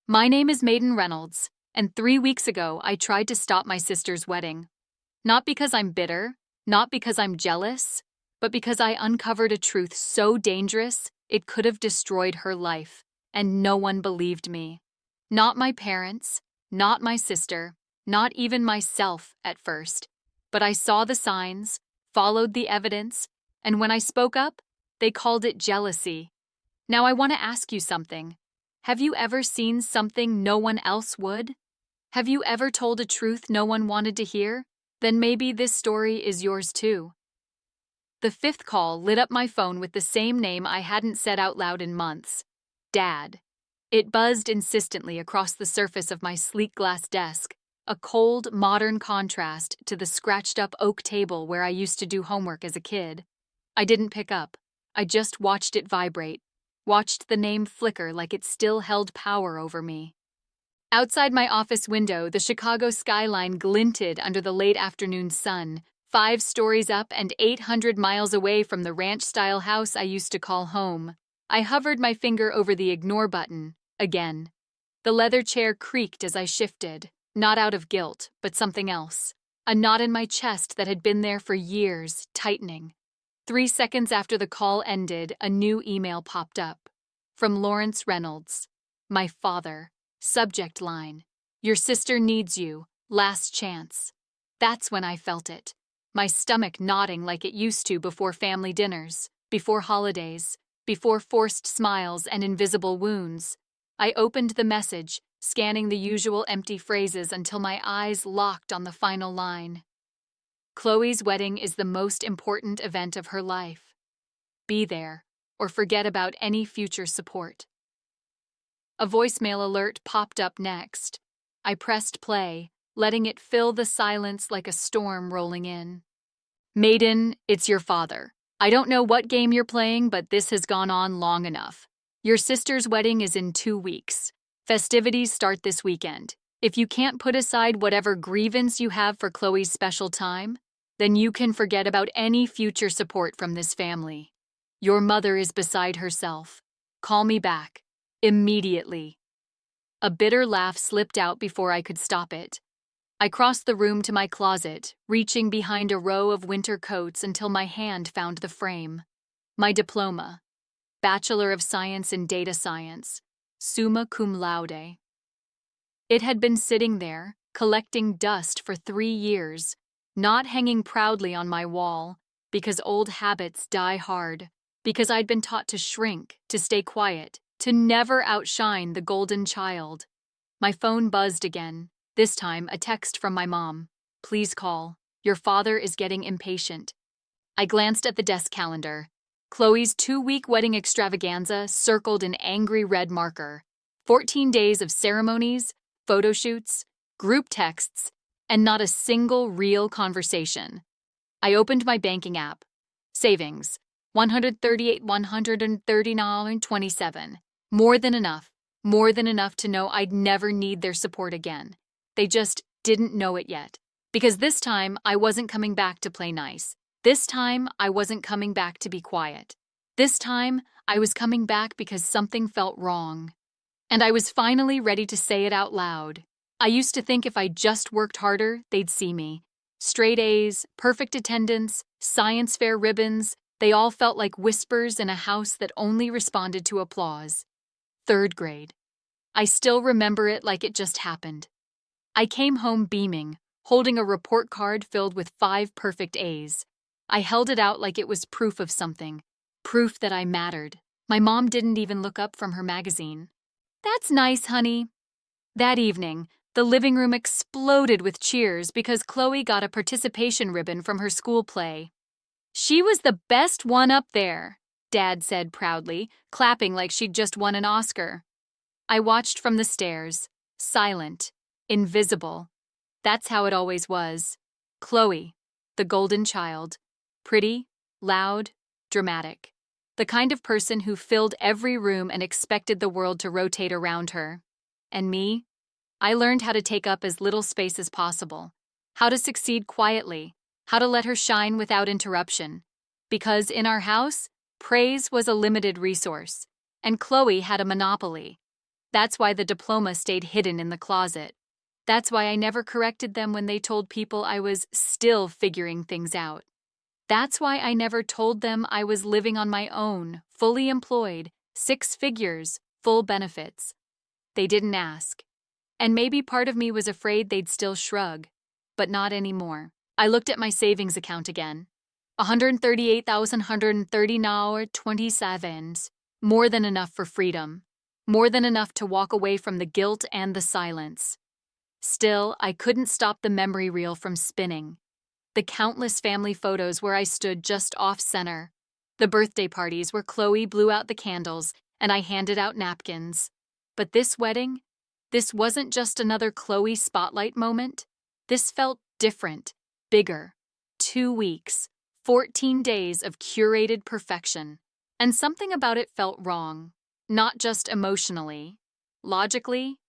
My name is Maiden Reynolds, and 3 weeks ago I tried to stop my sister's wedding. Not because I'm bitter, not because I'm jealous, but because I uncovered a truth so dangerous it could have destroyed her life, and no one believed me. Not my parents, not my sister, not even myself at first. But I saw the signs, followed the evidence, and when I spoke up, they called it jealousy. Now I want to ask you something. Have you ever seen something no one else would? Have you ever told a truth no one wanted to hear? Then maybe this story is yours too. The fifth call lit up my phone with the same name I hadn't said out loud in months. Dad. It buzzed insistently across the surface of my sleek glass desk, a cold, modern contrast to the scratched-up oak table where I used to do homework as a kid. I didn't pick up. I just watched it vibrate, watched the name flicker like it still held power over me. Outside my office window, the Chicago skyline glinted under the late afternoon sun, 5 stories up and 800 miles away from the ranch-style house I used to call home. I hovered my finger over the ignore button, again. The leather chair creaked as I shifted, not out of guilt, but something else. A knot in my chest that had been there for years, tightening. 3 seconds after the call ended, a new email popped up. From Lawrence Reynolds. My father. Subject line. Your sister needs you. Last chance. That's when I felt it. My stomach knotting like it used to before family dinners, before holidays, before forced smiles and invisible wounds. I opened the message, scanning the usual empty phrases until my eyes locked on the final line. Chloe's wedding is the most important event of her life. Be there, or forget about any future support. A voicemail alert popped up next. I pressed play, letting it fill the silence like a storm rolling in. Maiden, it's your father. I don't know what game you're playing, but this has gone on long enough. Your sister's wedding is in 2 weeks. Festivities start this weekend. If you can't put aside whatever grievance you have for Chloe's special time, then you can forget about any future support from this family. Your mother is beside herself. Call me back. Immediately. A bitter laugh slipped out before I could stop it. I crossed the room to my closet, reaching behind a row of winter coats until my hand found the frame. My diploma. Bachelor of Science in Data Science. Summa cum laude. It had been sitting there, collecting dust for 3 years, not hanging proudly on my wall, because old habits die hard, because I'd been taught to shrink, to stay quiet, to never outshine the golden child. My phone buzzed again, this time a text from my mom. Please call. Your father is getting impatient. I glanced at the desk calendar. Chloe's 2-week wedding extravaganza circled in angry red marker. 14 days of ceremonies, photo shoots, group texts, and not a single real conversation. I opened my banking app. Savings. 139.27. More than enough to know I'd never need their support again. They just didn't know it yet. Because this time, I wasn't coming back to play nice. This time, I wasn't coming back to be quiet. This time, I was coming back because something felt wrong. And I was finally ready to say it out loud. I used to think if I just worked harder, they'd see me. Straight A's, perfect attendance, science fair ribbons, they all felt like whispers in a house that only responded to applause. 3rd grade. I still remember it like it just happened. I came home beaming, holding a report card filled with 5 perfect A's. I held it out like it was proof of something, proof that I mattered. My mom didn't even look up from her magazine. That's nice, honey. That evening, the living room exploded with cheers because Chloe got a participation ribbon from her school play. She was the best one up there, Dad said proudly, clapping like she'd just won an Oscar. I watched from the stairs, silent, invisible. That's how it always was. Chloe, the golden child. Pretty, loud, dramatic. The kind of person who filled every room and expected the world to rotate around her. And me? I learned how to take up as little space as possible, how to succeed quietly, how to let her shine without interruption. Because in our house, praise was a limited resource, and Chloe had a monopoly. That's why the diploma stayed hidden in the closet. That's why I never corrected them when they told people I was still figuring things out. That's why I never told them I was living on my own, fully employed, 6 figures, full benefits. They didn't ask. And maybe part of me was afraid they'd still shrug. But not anymore. I looked at my savings account again. 138,130 now, 27. More than enough for freedom. More than enough to walk away from the guilt and the silence. Still, I couldn't stop the memory reel from spinning. The countless family photos where I stood just off-center. The birthday parties where Chloe blew out the candles and I handed out napkins. But this wedding? This wasn't just another Chloe spotlight moment. This felt different, bigger. 2 weeks, 14 days of curated perfection. And something about it felt wrong. Not just emotionally. Logically,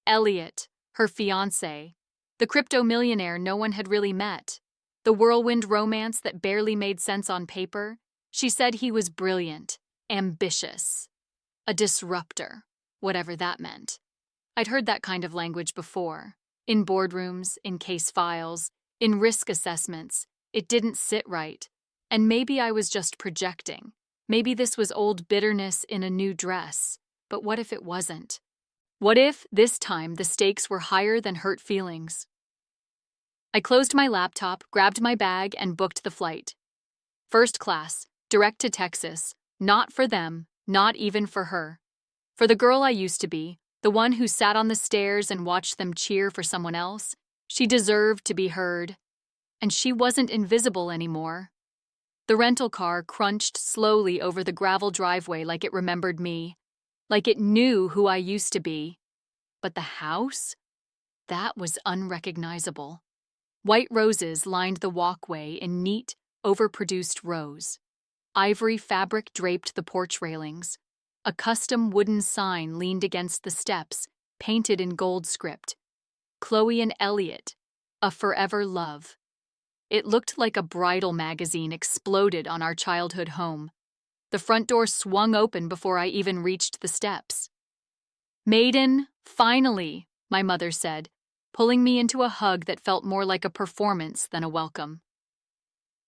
Elliot, her fiancé, the crypto millionaire no one had really met, the whirlwind romance that barely made sense on paper, she said he was brilliant, ambitious, a disruptor, whatever that meant. I'd heard that kind of language before, in boardrooms, in case files, in risk assessments. It didn't sit right, and maybe I was just projecting. Maybe this was old bitterness in a new dress, but what if it wasn't? What if, this time, the stakes were higher than hurt feelings? I closed my laptop, grabbed my bag, and booked the flight. First class, direct to Texas, not for them, not even for her. For the girl I used to be, the one who sat on the stairs and watched them cheer for someone else, she deserved to be heard. And she wasn't invisible anymore. The rental car crunched slowly over the gravel driveway like it remembered me, like it knew who I used to be. But the house? That was unrecognizable. White roses lined the walkway in neat, overproduced rows. Ivory fabric draped the porch railings. A custom wooden sign leaned against the steps, painted in gold script. Chloe and Elliot, a forever love. It looked like a bridal magazine exploded on our childhood home. The front door swung open before I even reached the steps. "Maiden, finally," my mother said, pulling me into a hug that felt more like a performance than a welcome.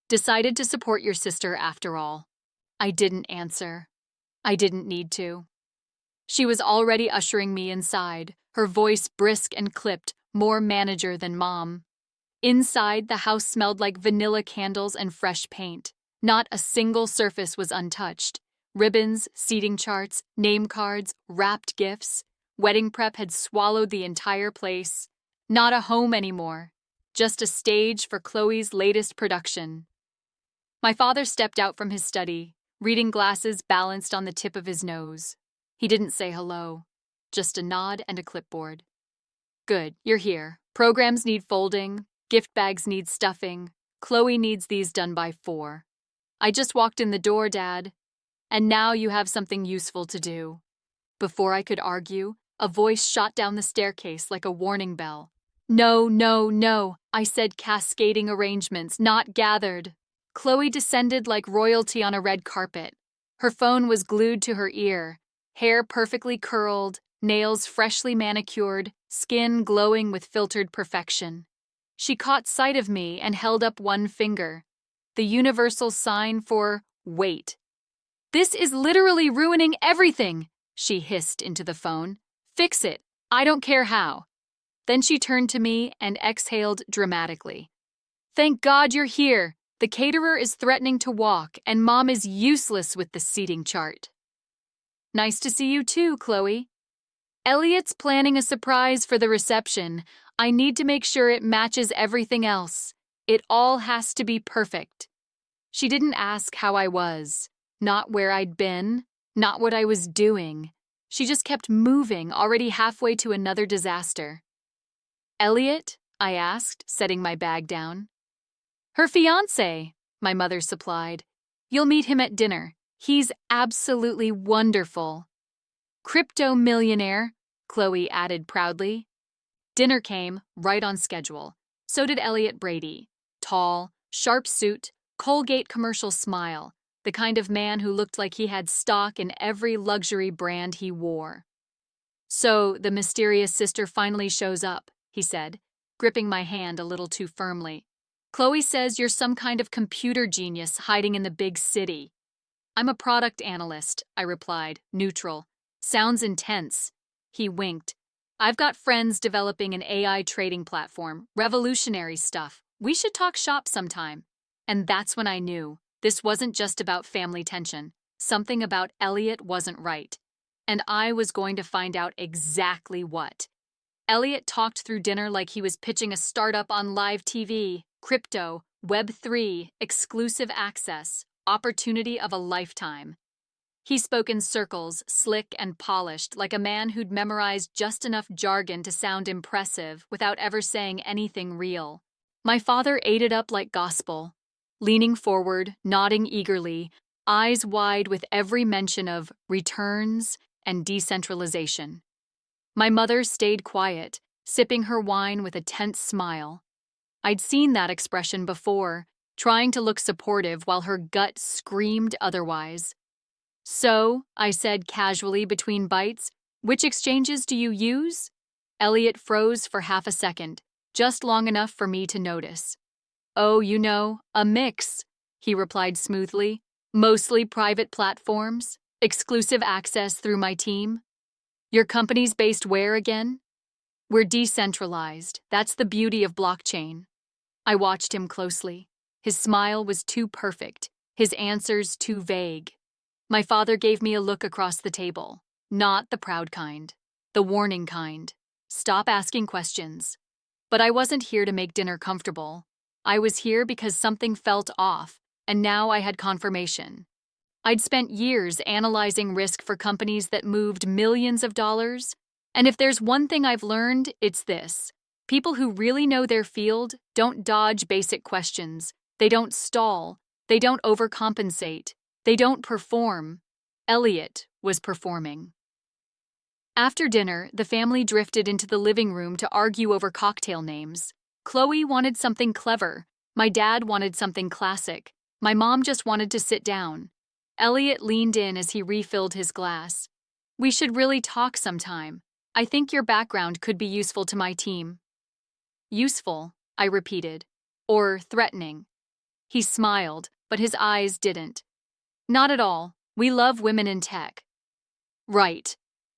"Decided to support your sister after all." I didn't answer. I didn't need to. She was already ushering me inside, her voice brisk and clipped, more manager than mom. Inside, the house smelled like vanilla candles and fresh paint. Not a single surface was untouched. Ribbons, seating charts, name cards, wrapped gifts. Wedding prep had swallowed the entire place. Not a home anymore. Just a stage for Chloe's latest production. My father stepped out from his study, reading glasses balanced on the tip of his nose. He didn't say hello, just a nod and a clipboard. "Good, you're here. Programs need folding, gift bags need stuffing. Chloe needs these done by 4. I just walked in the door, Dad. And now you have something useful to do." Before I could argue, a voice shot down the staircase like a warning bell. "No, no, no," I said, cascading arrangements, not gathered. Chloe descended like royalty on a red carpet. Her phone was glued to her ear, hair perfectly curled, nails freshly manicured, skin glowing with filtered perfection. She caught sight of me and held up one finger, the universal sign for wait. "This is literally ruining everything," she hissed into the phone. "Fix it. I don't care how." Then she turned to me and exhaled dramatically. "Thank God you're here. The caterer is threatening to walk, and Mom is useless with the seating chart." "Nice to see you too, Chloe." "Elliot's planning a surprise for the reception. I need to make sure it matches everything else. It all has to be perfect." She didn't ask how I was, not where I'd been, not what I was doing. She just kept moving, already halfway to another disaster. "Elliot?" I asked, setting my bag down. "Her fiancé," my mother supplied. "You'll meet him at dinner. He's absolutely wonderful." "Crypto millionaire," Chloe added proudly. Dinner came, right on schedule. So did Elliot Brady. Tall, sharp suit, Colgate commercial smile, the kind of man who looked like he had stock in every luxury brand he wore. So the mysterious sister finally shows up, he said, gripping my hand a little too firmly. Chloe says you're some kind of computer genius hiding in the big city. I'm a product analyst, I replied, neutral. Sounds intense. He winked. I've got friends developing an AI trading platform, revolutionary stuff. We should talk shop sometime. And that's when I knew this wasn't just about family tension. Something about Elliot wasn't right. And I was going to find out exactly what. Elliot talked through dinner like he was pitching a startup on live TV, crypto, Web3, exclusive access, opportunity of a lifetime. He spoke in circles, slick and polished, like a man who'd memorized just enough jargon to sound impressive without ever saying anything real. My father ate it up like gospel, leaning forward, nodding eagerly, eyes wide with every mention of returns and decentralization. My mother stayed quiet, sipping her wine with a tense smile. I'd seen that expression before, trying to look supportive while her gut screamed otherwise. So, I said casually between bites, which exchanges do you use? Elliot froze for half a second, just long enough for me to notice. Oh, a mix, he replied smoothly. Mostly private platforms, exclusive access through my team. Your company's based where again? We're decentralized. That's the beauty of blockchain. I watched him closely. His smile was too perfect, his answers too vague. My father gave me a look across the table. Not the proud kind, the warning kind. Stop asking questions. But I wasn't here to make dinner comfortable. I was here because something felt off, and now I had confirmation. I'd spent years analyzing risk for companies that moved millions of dollars, and if there's one thing I've learned, it's this. People who really know their field don't dodge basic questions. They don't stall. They don't overcompensate. They don't perform. Elliot was performing. After dinner, the family drifted into the living room to argue over cocktail names. Chloe wanted something clever. My dad wanted something classic. My mom just wanted to sit down. Elliot leaned in as he refilled his glass. We should really talk sometime. I think your background could be useful to my team. Useful, I repeated. Or threatening. He smiled, but his eyes didn't. Not at all. We love women in tech. Right.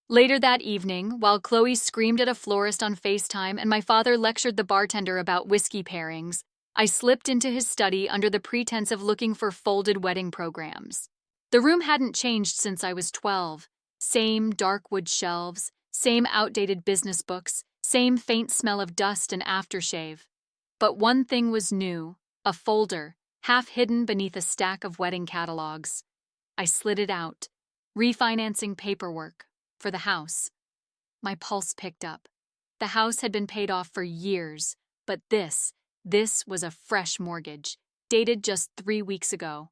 Later that evening, while Chloe screamed at a florist on FaceTime and my father lectured the bartender about whiskey pairings, I slipped into his study under the pretense of looking for folded wedding programs. The room hadn't changed since I was 12. Same dark wood shelves, same outdated business books, same faint smell of dust and aftershave. But one thing was new, a folder, half hidden beneath a stack of wedding catalogs. I slid it out, refinancing paperwork for the house. My pulse picked up. The house had been paid off for years, but this was a fresh mortgage, dated just 3 weeks ago.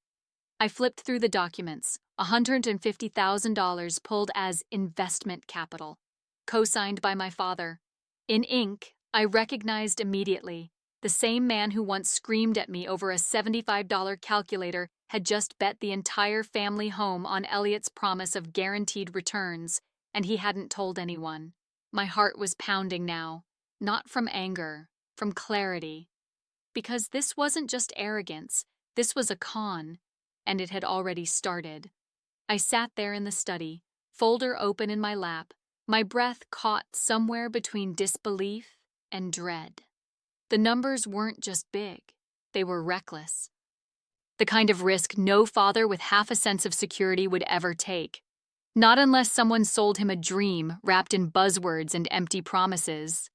I flipped through the documents, $150,000 pulled as investment capital, co-signed by my father. In ink, I recognized immediately. The same man who once screamed at me over a $75 calculator had just bet the entire family home on Elliot's promise of guaranteed returns, and he hadn't told anyone. My heart was pounding now, not from anger, from clarity. Because this wasn't just arrogance, this was a con, and it had already started. I sat there in the study, folder open in my lap, my breath caught somewhere between disbelief and dread. The numbers weren't just big, they were reckless. The kind of risk no father with half a sense of security would ever take. Not unless someone sold him a dream wrapped in buzzwords and empty promises.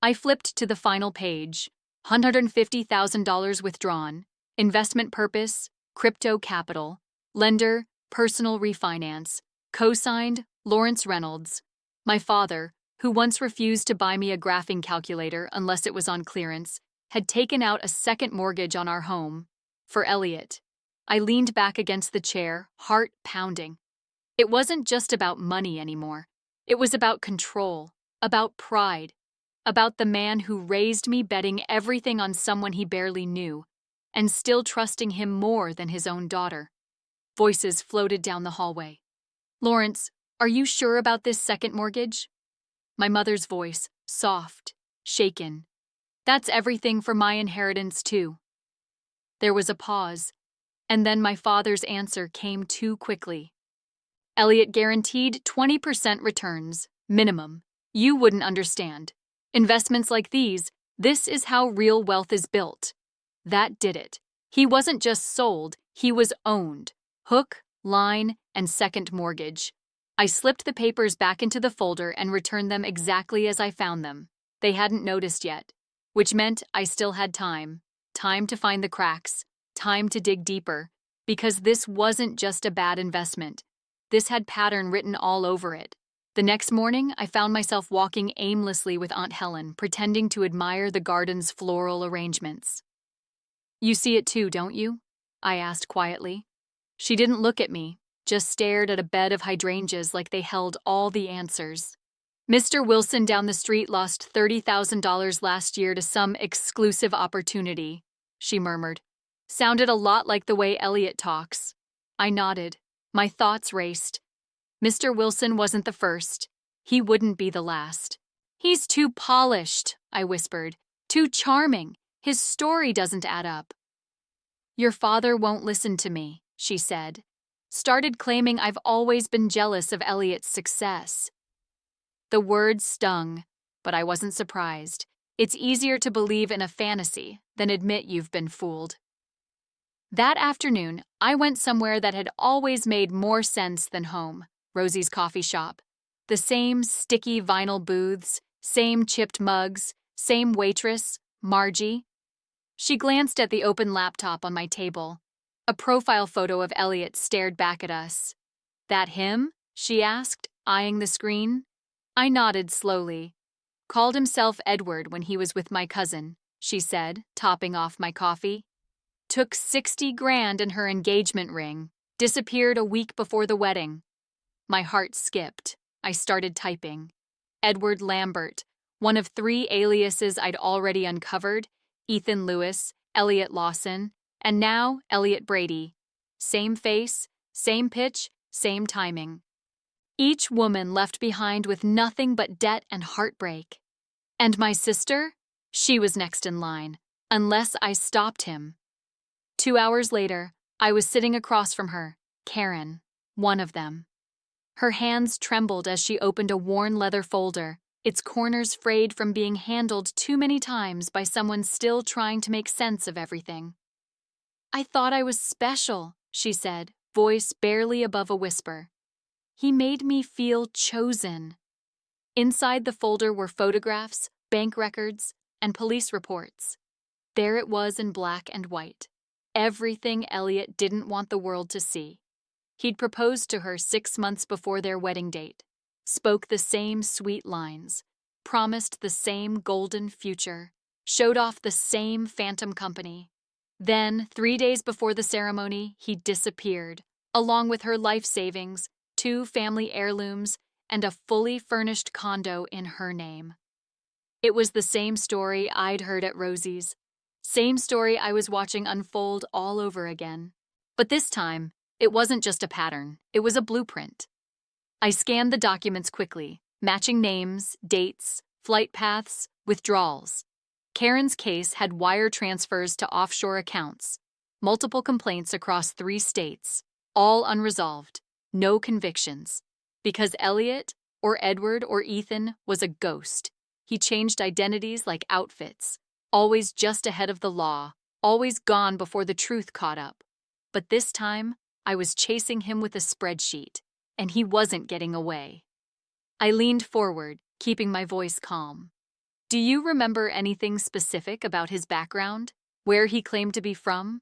I flipped to the final page, $150,000 withdrawn, investment purpose, crypto capital, lender, personal refinance, co-signed, Lawrence Reynolds. My father, who once refused to buy me a graphing calculator unless it was on clearance, had taken out a second mortgage on our home. For Elliot. I leaned back against the chair, heart pounding. It wasn't just about money anymore. It was about control, about pride, about the man who raised me betting everything on someone he barely knew, and still trusting him more than his own daughter. Voices floated down the hallway. Lawrence, are you sure about this second mortgage? My mother's voice, soft, shaken. That's everything for my inheritance, too. There was a pause, and then my father's answer came too quickly. Elliot guaranteed 20% returns, minimum. You wouldn't understand. Investments like these, this is how real wealth is built. That did it. He wasn't just sold, he was owned. Hook, line, and second mortgage. I slipped the papers back into the folder and returned them exactly as I found them. They hadn't noticed yet, which meant I still had time. Time to find the cracks, time to dig deeper, because this wasn't just a bad investment. This had pattern written all over it. The next morning, I found myself walking aimlessly with Aunt Helen, pretending to admire the garden's floral arrangements. "You see it too, don't you?" I asked quietly. She didn't look at me, just stared at a bed of hydrangeas like they held all the answers. "Mr. Wilson down the street lost $30,000 last year to some exclusive opportunity," she murmured. Sounded a lot like the way Elliot talks. I nodded. My thoughts raced. Mr. Wilson wasn't the first. He wouldn't be the last. "He's too polished," I whispered. "Too charming. His story doesn't add up." "Your father won't listen to me," she said. Started claiming I've always been jealous of Elliot's success. The words stung, but I wasn't surprised. It's easier to believe in a fantasy than admit you've been fooled. That afternoon, I went somewhere that had always made more sense than home, Rosie's coffee shop. The same sticky vinyl booths, same chipped mugs, same waitress, Margie. She glanced at the open laptop on my table. A profile photo of Elliot stared back at us. "That him?" she asked, eyeing the screen. I nodded slowly. "Called himself Edward when he was with my cousin," she said, topping off my coffee. "Took 60 grand in her engagement ring. Disappeared a week before the wedding." My heart skipped. I started typing. Edward Lambert, one of 3 aliases I'd already uncovered: Ethan Lewis, Elliot Lawson, and now Elliot Brady. Same face, same pitch, same timing. Each woman left behind with nothing but debt and heartbreak. And my sister? She was next in line, unless I stopped him. 2 hours later, I was sitting across from her, Karen, one of them. Her hands trembled as she opened a worn leather folder, its corners frayed from being handled too many times by someone still trying to make sense of everything. "I thought I was special," she said, voice barely above a whisper. "He made me feel chosen." Inside the folder were photographs, bank records, and police reports. There it was in black and white. Everything Elliot didn't want the world to see. He'd proposed to her 6 months before their wedding date, spoke the same sweet lines, promised the same golden future, showed off the same phantom company. Then, 3 days before the ceremony, he disappeared, along with her life savings, 2 family heirlooms, and a fully furnished condo in her name. It was the same story I'd heard at Rosie's. Same story I was watching unfold all over again. But this time, it wasn't just a pattern, it was a blueprint. I scanned the documents quickly, matching names, dates, flight paths, withdrawals. Karen's case had wire transfers to offshore accounts, multiple complaints across 3 states, all unresolved, no convictions. Because Elliot, or Edward, or Ethan was a ghost. He changed identities like outfits. Always just ahead of the law, always gone before the truth caught up. But this time, I was chasing him with a spreadsheet, and he wasn't getting away. I leaned forward, keeping my voice calm. "Do you remember anything specific about his background? Where he claimed to be from?"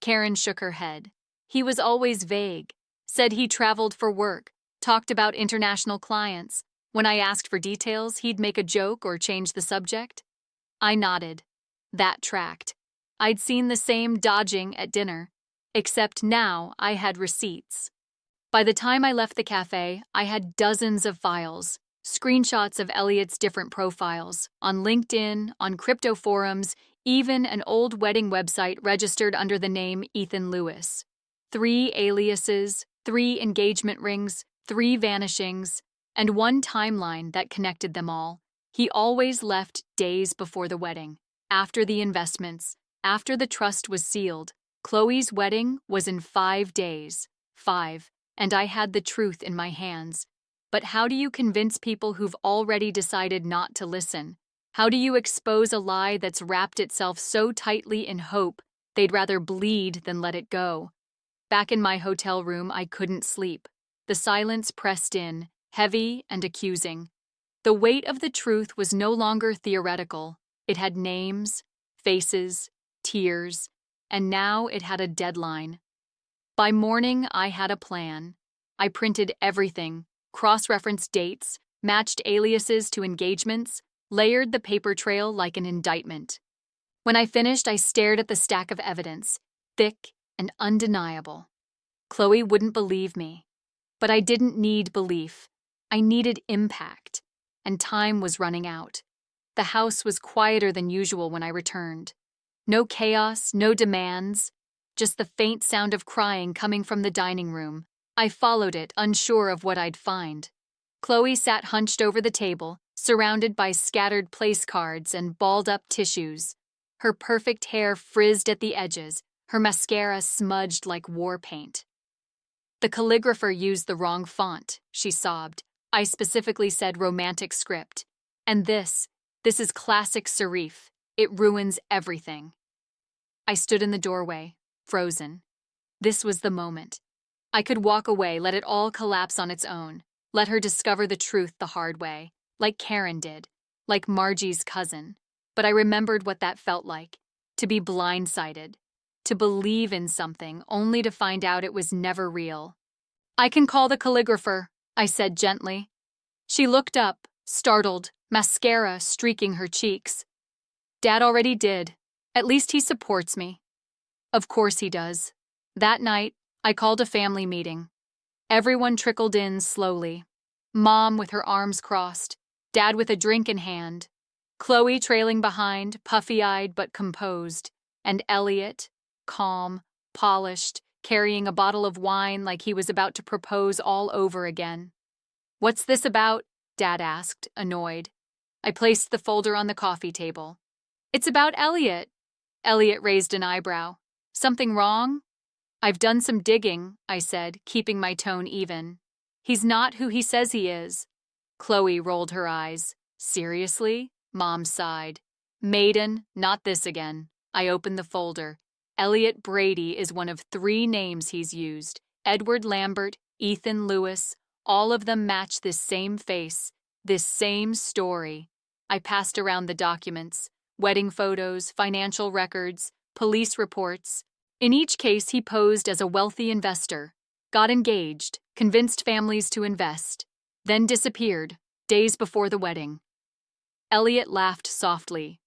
Karen shook her head. "He was always vague. Said he traveled for work, talked about international clients. When I asked for details, he'd make a joke or change the subject." I nodded. That tracked. I'd seen the same dodging at dinner, except now I had receipts. By the time I left the cafe, I had dozens of files, screenshots of Elliot's different profiles, on LinkedIn, on crypto forums, even an old wedding website registered under the name Ethan Lewis. 3 aliases, 3 engagement rings, 3 vanishings. and one timeline that connected them all. He always left days before the wedding, after the investments, after the trust was sealed. Chloe's wedding was in 5 days. 5. And I had the truth in my hands. But how do you convince people who've already decided not to listen? How do you expose a lie that's wrapped itself so tightly in hope they'd rather bleed than let it go? Back in my hotel room, I couldn't sleep. The silence pressed in, heavy and accusing. The weight of the truth was no longer theoretical. It had names, faces, tears, and now it had a deadline. By morning, I had a plan. I printed everything, cross-referenced dates, matched aliases to engagements, layered the paper trail like an indictment. When I finished, I stared at the stack of evidence, thick and undeniable. Chloe wouldn't believe me. But I didn't need belief. I needed impact. And time was running out. The house was quieter than usual when I returned. No chaos, no demands, just the faint sound of crying coming from the dining room. I followed it, unsure of what I'd find. Chloe sat hunched over the table, surrounded by scattered place cards and balled-up tissues. Her perfect hair frizzed at the edges, her mascara smudged like war paint. "The calligrapher used the wrong font," she sobbed. "I specifically said romantic script. And this is classic serif. It ruins everything." I stood in the doorway, frozen. This was the moment. I could walk away, let it all collapse on its own, let her discover the truth the hard way, like Karen did, like Margie's cousin. But I remembered what that felt like, to be blindsided, to believe in something only to find out it was never real. "I can call the calligrapher," I said gently. She looked up, startled, mascara streaking her cheeks. "Dad already did. At least he supports me." Of course he does. That night, I called a family meeting. Everyone trickled in slowly. Mom with her arms crossed, Dad with a drink in hand, Chloe trailing behind, puffy-eyed but composed, and Elliot, calm, polished, carrying a bottle of wine like he was about to propose all over again. "What's this about?" Dad asked, annoyed. I placed the folder on the coffee table. "It's about Elliot." Elliot raised an eyebrow. "Something wrong?" "I've done some digging," I said, keeping my tone even. "He's not who he says he is." Chloe rolled her eyes. "Seriously?" Mom sighed. "Maiden, not this again." I opened the folder. Elliot Brady is one of 3 names he's used. Edward Lambert, Ethan Lewis, all of them match this same face, this same story. I passed around the documents, wedding photos, financial records, police reports. In each case, he posed as a wealthy investor, got engaged, convinced families to invest, then disappeared, days before the wedding. Elliot laughed softly.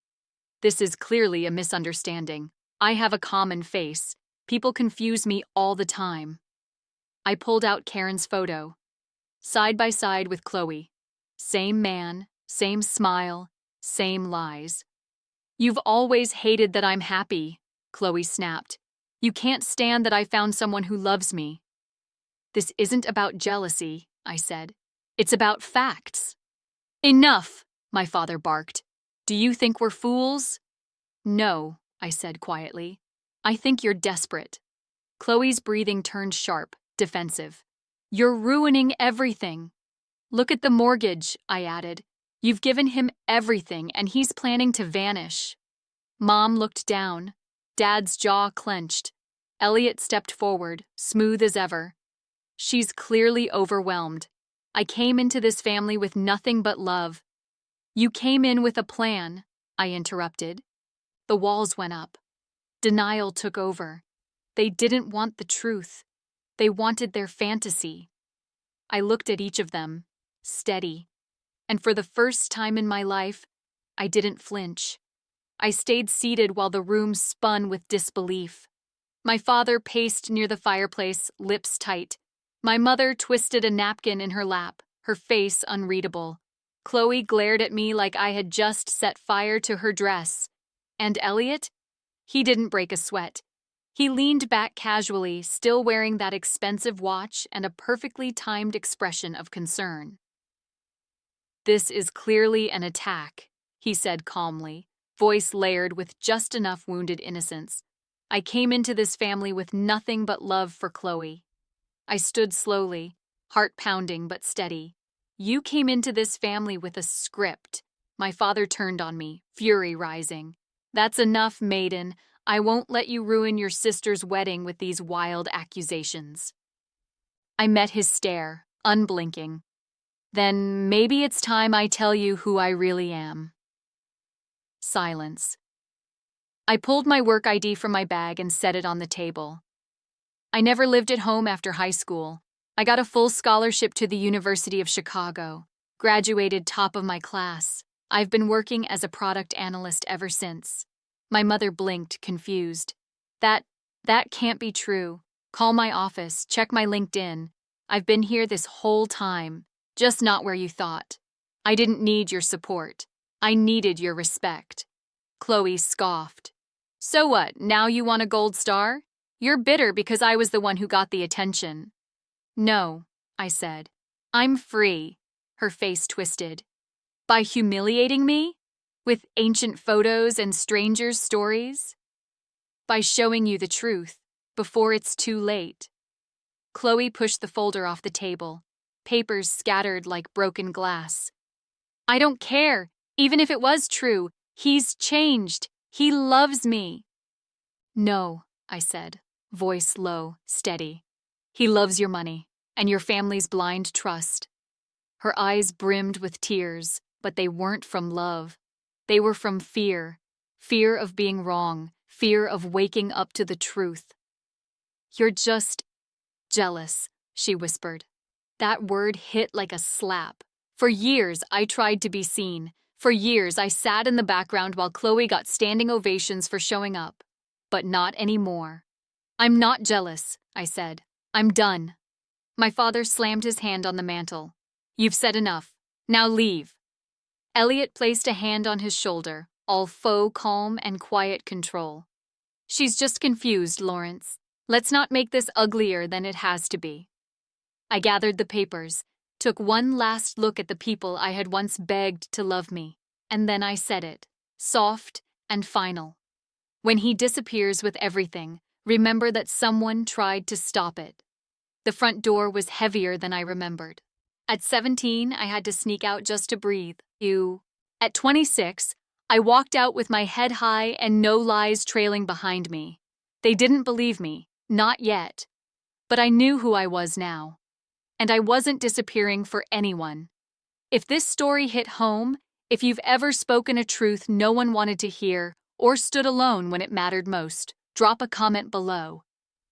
"This is clearly a misunderstanding. I have a common face. People confuse me all the time." I pulled out Karen's photo. Side by side with Chloe. Same man, same smile, same lies. "You've always hated that I'm happy," Chloe snapped. "You can't stand that I found someone who loves me." "This isn't about jealousy," I said. "It's about facts." "Enough," my father barked. "Do you think we're fools?" "No," I said quietly. "I think you're desperate." Chloe's breathing turned sharp, defensive. "You're ruining everything." "Look at the mortgage," I added. "You've given him everything, and he's planning to vanish." Mom looked down. Dad's jaw clenched. Elliot stepped forward, smooth as ever. "She's clearly overwhelmed. I came into this family with nothing but love." "You came in with a plan," I interrupted. The walls went up. Denial took over. They didn't want the truth. They wanted their fantasy. I looked at each of them, steady. And for the first time in my life, I didn't flinch. I stayed seated while the room spun with disbelief. My father paced near the fireplace, lips tight. My mother twisted a napkin in her lap, her face unreadable. Chloe glared at me like I had just set fire to her dress. And Elliot? He didn't break a sweat. He leaned back casually, still wearing that expensive watch and a perfectly timed expression of concern. "This is clearly an attack," he said calmly, voice layered with just enough wounded innocence. "I came into this family with nothing but love for Chloe." I stood slowly, heart pounding but steady. "You came into this family with a script." My father turned on me, fury rising. "That's enough, maiden. I won't let you ruin your sister's wedding with these wild accusations." I met his stare, unblinking. "Then maybe it's time I tell you who I really am." Silence. I pulled my work ID from my bag and set it on the table. I never lived at home after high school. I got a full scholarship to the University of Chicago, graduated top of my class. I've been working as a product analyst ever since. My mother blinked, confused. That can't be true. Call my office, check my LinkedIn. I've been here this whole time, just not where you thought. I didn't need your support. I needed your respect." Chloe scoffed. "So what, now you want a gold star? You're bitter because I was the one who got the attention." "No," I said. "I'm free." Her face twisted. "By humiliating me? With ancient photos and strangers' stories?" "By showing you the truth, before it's too late." Chloe pushed the folder off the table, papers scattered like broken glass. "I don't care, even if it was true. He's changed. He loves me." "No," I said, voice low, steady. "He loves your money, and your family's blind trust." Her eyes brimmed with tears, but they weren't from love. They were from fear. Fear of being wrong, fear of waking up to the truth. "You're just jealous," she whispered. That word hit like a slap. For years, I tried to be seen. For years, I sat in the background while Chloe got standing ovations for showing up. But not anymore. "I'm not jealous," I said. "I'm done." My father slammed his hand on the mantel. "You've said enough. Now leave." Elliot placed a hand on his shoulder, all faux calm and quiet control. "She's just confused, Lawrence. Let's not make this uglier than it has to be." I gathered the papers, took one last look at the people I had once begged to love me, and then I said it, soft and final. "When he disappears with everything, remember that someone tried to stop it." The front door was heavier than I remembered. At 17, I had to sneak out just to breathe. At 26, I walked out with my head high and no lies trailing behind me. They didn't believe me, not yet. But I knew who I was now. And I wasn't disappearing for anyone. If this story hit home, if you've ever spoken a truth no one wanted to hear, or stood alone when it mattered most, drop a comment below.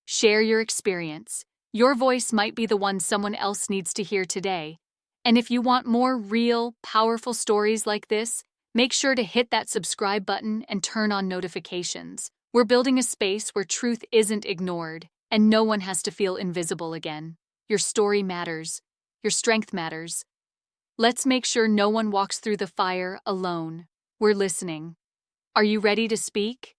Share your experience. Your voice might be the one someone else needs to hear today. And if you want more real, powerful stories like this, make sure to hit that subscribe button and turn on notifications. We're building a space where truth isn't ignored, and no one has to feel invisible again. Your story matters. Your strength matters. Let's make sure no one walks through the fire alone. We're listening. Are you ready to speak?